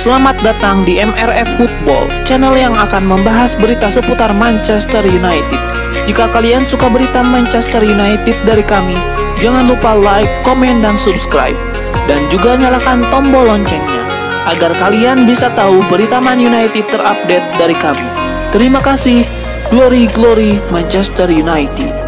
Selamat datang di MRF Football, channel yang akan membahas berita seputar Manchester United. Jika kalian suka berita Manchester United dari kami, jangan lupa like, komen, dan subscribe. Dan juga nyalakan tombol loncengnya, agar kalian bisa tahu berita Man United terupdate dari kami. Terima kasih. Glory, glory Manchester United.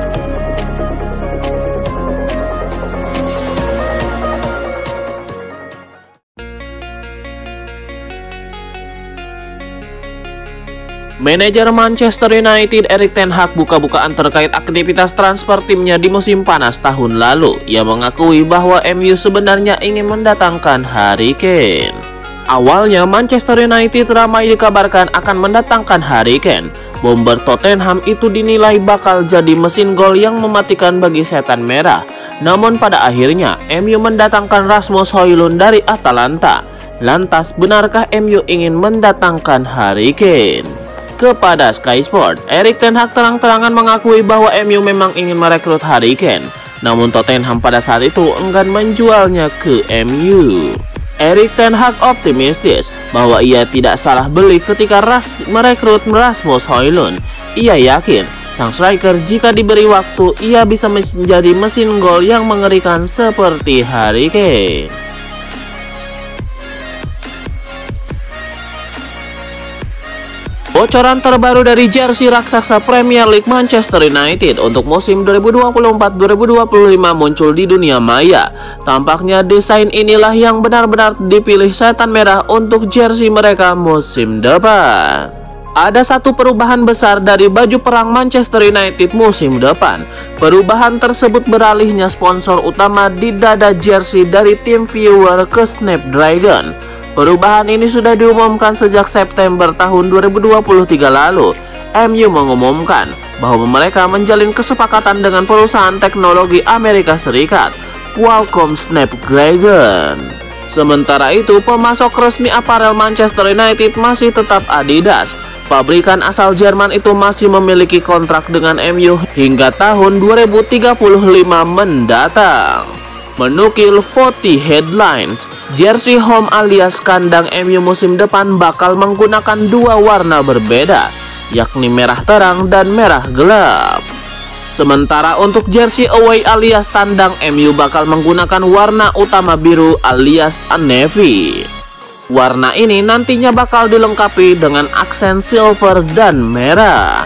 Manajer Manchester United Erik ten Hag buka-bukaan terkait aktivitas transfer timnya di musim panas tahun lalu. Ia mengakui bahwa MU sebenarnya ingin mendatangkan Harry Kane. Awalnya Manchester United ramai dikabarkan akan mendatangkan Harry Kane. Bomber Tottenham itu dinilai bakal jadi mesin gol yang mematikan bagi setan merah. Namun pada akhirnya MU mendatangkan Rasmus Højlund dari Atalanta. Lantas benarkah MU ingin mendatangkan Harry Kane? Kepada Sky Sport, Erik ten Hag terang-terangan mengakui bahwa MU memang ingin merekrut Harry Kane. Namun Tottenham pada saat itu enggan menjualnya ke MU. Erik ten Hag optimistis bahwa ia tidak salah beli ketika merekrut Rasmus Højlund. Ia yakin sang striker jika diberi waktu ia bisa menjadi mesin gol yang mengerikan seperti Harry Kane. Bocoran terbaru dari jersey raksasa Premier League Manchester United untuk musim 2024-2025 muncul di dunia maya. Tampaknya desain inilah yang benar-benar dipilih setan merah untuk jersey mereka musim depan. Ada satu perubahan besar dari baju perang Manchester United musim depan. Perubahan tersebut beralihnya sponsor utama di dada jersey dari TeamViewer ke Snapdragon. Perubahan ini sudah diumumkan sejak September tahun 2023 lalu. MU mengumumkan bahwa mereka menjalin kesepakatan dengan perusahaan teknologi Amerika Serikat, Qualcomm Snapdragon. Sementara itu, pemasok resmi aparel Manchester United masih tetap Adidas. Pabrikan asal Jerman itu masih memiliki kontrak dengan MU hingga tahun 2035 mendatang. Menukil 40 Headlines, jersey home alias kandang MU musim depan bakal menggunakan dua warna berbeda, yakni merah terang dan merah gelap. Sementara untuk jersey away alias tandang, MU bakal menggunakan warna utama biru alias navy. Warna ini nantinya bakal dilengkapi dengan aksen silver dan merah.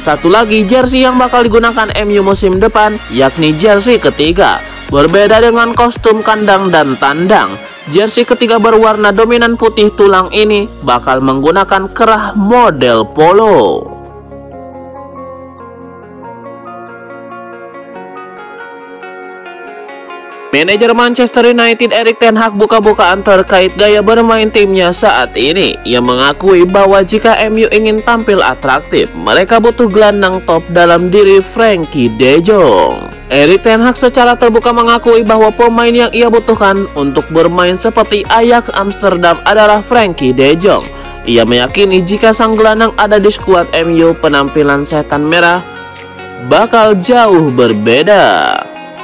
Satu lagi jersey yang bakal digunakan MU musim depan, yakni jersey ketiga. Berbeda dengan kostum kandang dan tandang, jersey ketiga berwarna dominan putih tulang ini bakal menggunakan kerah model polo. Manajer Manchester United Erik ten Hag buka-bukaan terkait gaya bermain timnya saat ini. Ia mengakui bahwa jika MU ingin tampil atraktif, mereka butuh gelandang top dalam diri Frenkie de Jong. Erik ten Hag secara terbuka mengakui bahwa pemain yang ia butuhkan untuk bermain seperti Ajax Amsterdam adalah Frenkie de Jong. Ia meyakini jika sang gelandang ada di skuad MU, penampilan setan merah bakal jauh berbeda.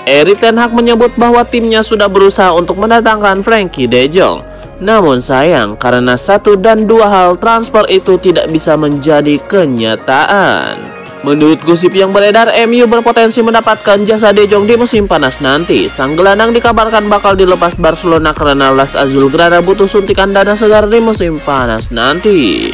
Erik ten Hag menyebut bahwa timnya sudah berusaha untuk mendatangkan Frenkie de Jong. Namun sayang karena satu dan dua hal transfer itu tidak bisa menjadi kenyataan. Menurut gosip yang beredar, MU berpotensi mendapatkan jasa De Jong di musim panas nanti. Sang gelandang dikabarkan bakal dilepas Barcelona karena Las Azulgrana butuh suntikan dana segar di musim panas nanti.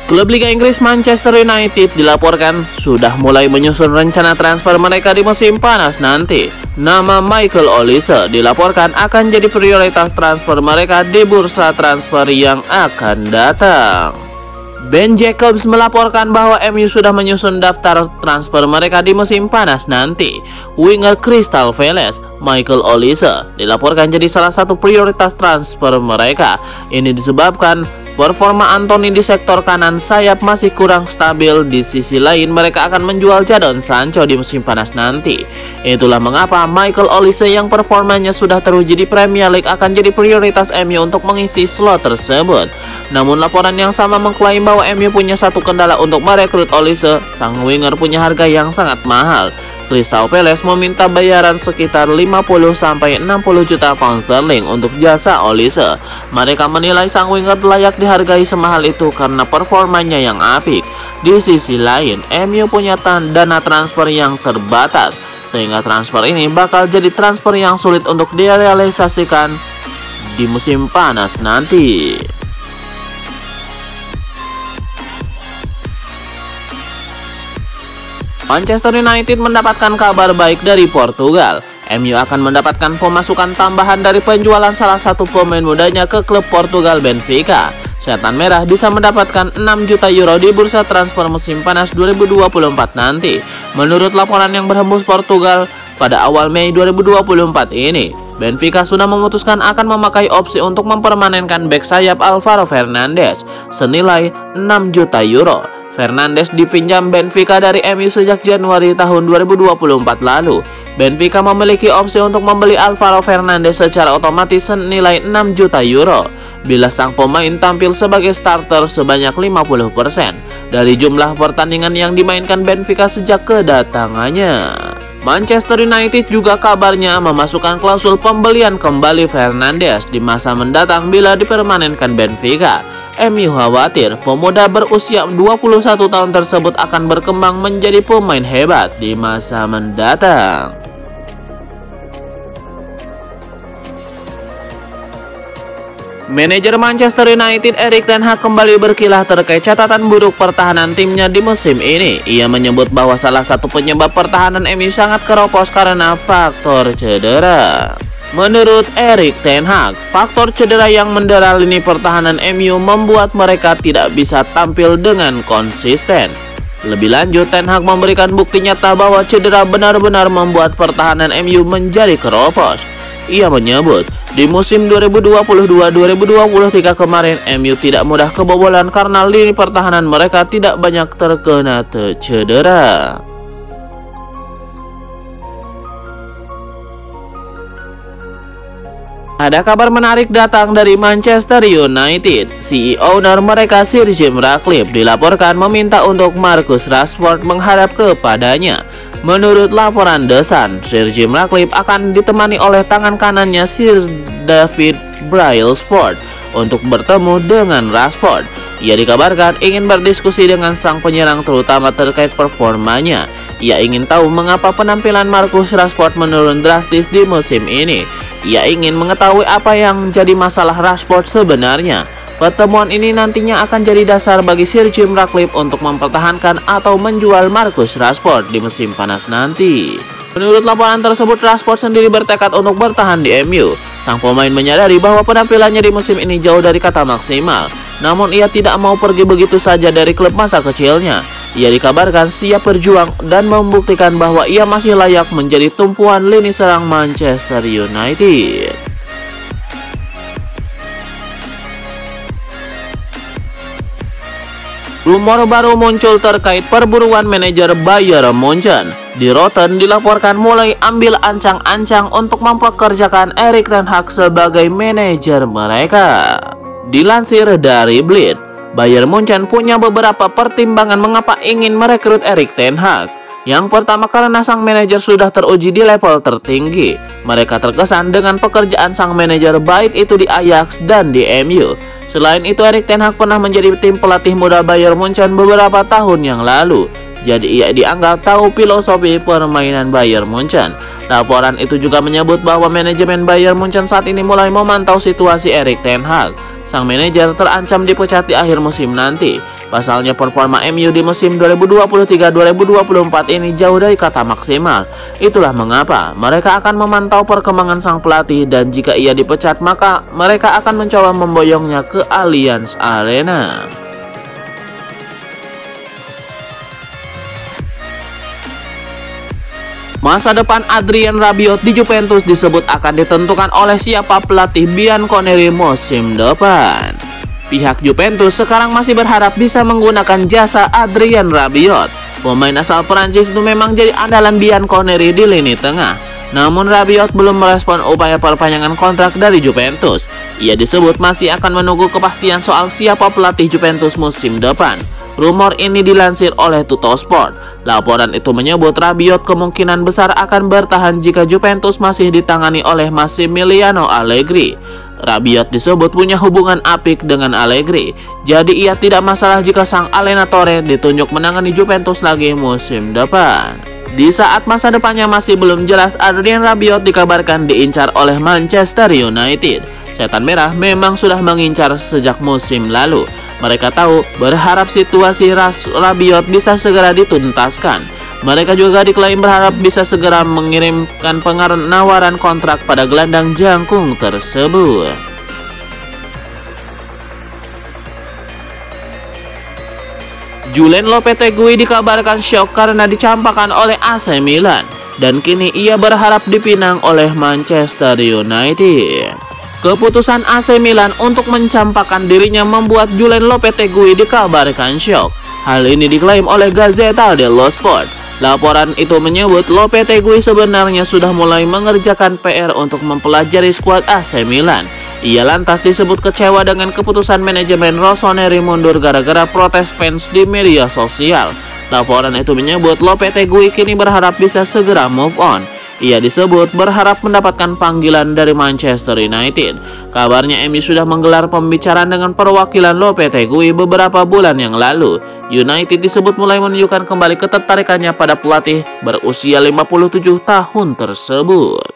Klub Liga Inggris Manchester United dilaporkan sudah mulai menyusun rencana transfer mereka di musim panas nanti. Nama Michael Olise dilaporkan akan jadi prioritas transfer mereka di bursa transfer yang akan datang. Ben Jacobs melaporkan bahwa MU sudah menyusun daftar transfer mereka di musim panas nanti. Winger Crystal Palace, Michael Olise, dilaporkan jadi salah satu prioritas transfer mereka. Ini disebabkan performa Anthony di sektor kanan sayap masih kurang stabil. Di sisi lain, mereka akan menjual Jadon Sancho di musim panas nanti. Itulah mengapa Michael Olise yang performanya sudah teruji di Premier League akan jadi prioritas MU untuk mengisi slot tersebut. Namun laporan yang sama mengklaim bahwa MU punya satu kendala untuk merekrut Olise. Sang winger punya harga yang sangat mahal. Crystal Palace meminta bayaran sekitar 50-60 juta pound sterling untuk jasa Olise. Mereka menilai sang winger layak dihargai semahal itu karena performanya yang apik. Di sisi lain, MU punya dana transfer yang terbatas, sehingga transfer ini bakal jadi transfer yang sulit untuk direalisasikan di musim panas nanti. Manchester United mendapatkan kabar baik dari Portugal. MU akan mendapatkan pemasukan tambahan dari penjualan salah satu pemain mudanya ke klub Portugal Benfica. Setan Merah bisa mendapatkan 6 juta euro di bursa transfer musim panas 2024 nanti. Menurut laporan yang berhembus Portugal pada awal Mei 2024 ini, Benfica sudah memutuskan akan memakai opsi untuk mempermanenkan bek sayap Alvaro Fernandes senilai 6 juta euro. Fernandes dipinjam Benfica dari MU sejak Januari tahun 2024 lalu. Benfica memiliki opsi untuk membeli Alvaro Fernandes secara otomatis senilai 6 juta euro bila sang pemain tampil sebagai starter sebanyak 50% dari jumlah pertandingan yang dimainkan Benfica sejak kedatangannya. Manchester United juga kabarnya memasukkan klausul pembelian kembali Fernandes di masa mendatang bila dipermanenkan Benfica. MU khawatir pemuda berusia 21 tahun tersebut akan berkembang menjadi pemain hebat di masa mendatang. Manajer Manchester United Erik ten Hag kembali berkilah terkait catatan buruk pertahanan timnya di musim ini. Ia menyebut bahwa salah satu penyebab pertahanan MU sangat keropos karena faktor cedera. Menurut Erik ten Hag, faktor cedera yang mendera lini pertahanan MU membuat mereka tidak bisa tampil dengan konsisten. Lebih lanjut, ten Hag memberikan bukti nyata bahwa cedera benar-benar membuat pertahanan MU menjadi keropos. Ia menyebut, di musim 2022-2023 kemarin, MU tidak mudah kebobolan karena lini pertahanan mereka tidak banyak terkena cedera. Ada kabar menarik datang dari Manchester United. CEO owner mereka Sir Jim Ratcliffe dilaporkan meminta untuk Marcus Rashford menghadap kepadanya. Menurut laporan The Sun, Sir Jim Ratcliffe akan ditemani oleh tangan kanannya Sir David Brailsford untuk bertemu dengan Rashford. Ia dikabarkan ingin berdiskusi dengan sang penyerang terutama terkait performanya. Ia ingin tahu mengapa penampilan Marcus Rashford menurun drastis di musim ini. Ia ingin mengetahui apa yang jadi masalah Rashford sebenarnya. Pertemuan ini nantinya akan jadi dasar bagi Sir Jim Ratcliffe untuk mempertahankan atau menjual Marcus Rashford di musim panas nanti. Menurut laporan tersebut, Rashford sendiri bertekad untuk bertahan di MU. Sang pemain menyadari bahwa penampilannya di musim ini jauh dari kata maksimal. Namun ia tidak mau pergi begitu saja dari klub masa kecilnya. Ia dikabarkan siap berjuang dan membuktikan bahwa ia masih layak menjadi tumpuan lini serang Manchester United. Rumor baru muncul terkait perburuan manajer Bayern Munchen. Di Rotten dilaporkan mulai ambil ancang-ancang untuk mempekerjakan Erik ten Hag sebagai manajer mereka. Dilansir dari Bleed, Bayern Munchen punya beberapa pertimbangan mengapa ingin merekrut Erik ten Hag. Yang pertama, karena sang manajer sudah teruji di level tertinggi. Mereka terkesan dengan pekerjaan sang manajer baik itu di Ajax dan di MU. Selain itu, Erik ten Hag pernah menjadi tim pelatih muda Bayern Munchen beberapa tahun yang lalu. Jadi ia dianggap tahu filosofi permainan Bayern Munchen. Laporan itu juga menyebut bahwa manajemen Bayern Munchen saat ini mulai memantau situasi Erik ten Hag. Sang manajer terancam dipecat di akhir musim nanti. Pasalnya performa MU di musim 2023-2024 ini jauh dari kata maksimal. Itulah mengapa mereka akan memantau perkembangan sang pelatih dan jika ia dipecat maka mereka akan mencoba memboyongnya ke Allianz Arena. Masa depan Adrien Rabiot di Juventus disebut akan ditentukan oleh siapa pelatih Bianconeri musim depan. Pihak Juventus sekarang masih berharap bisa menggunakan jasa Adrien Rabiot. Pemain asal Prancis itu memang jadi andalan Bianconeri di lini tengah. Namun Rabiot belum merespon upaya perpanjangan kontrak dari Juventus. Ia disebut masih akan menunggu kepastian soal siapa pelatih Juventus musim depan. Rumor ini dilansir oleh Tuttosport. Laporan itu menyebut Rabiot kemungkinan besar akan bertahan jika Juventus masih ditangani oleh Massimiliano Allegri. Rabiot disebut punya hubungan apik dengan Allegri, jadi ia tidak masalah jika sang Allenatore ditunjuk menangani Juventus lagi musim depan. Di saat masa depannya masih belum jelas, Adrien Rabiot dikabarkan diincar oleh Manchester United. Setan Merah memang sudah mengincar sejak musim lalu. Mereka tahu berharap situasi Rabiot bisa segera dituntaskan. Mereka juga diklaim berharap bisa segera mengirimkan penawaran kontrak pada gelandang jangkung tersebut. Julen Lopetegui dikabarkan syok karena dicampakkan oleh AC Milan, dan kini ia berharap dipinang oleh Manchester United. Keputusan AC Milan untuk mencampakkan dirinya membuat Julen Lopetegui dikabarkan syok. Hal ini diklaim oleh Gazzetta dello Sport. Laporan itu menyebut Lopetegui sebenarnya sudah mulai mengerjakan PR untuk mempelajari skuad AC Milan. Ia lantas disebut kecewa dengan keputusan manajemen Rossoneri mundur gara-gara protes fans di media sosial. Laporan itu menyebut Lopetegui kini berharap bisa segera move on. Ia disebut berharap mendapatkan panggilan dari Manchester United. Kabarnya MU sudah menggelar pembicaraan dengan perwakilan Lopetegui beberapa bulan yang lalu. United disebut mulai menunjukkan kembali ketertarikannya pada pelatih berusia 57 tahun tersebut.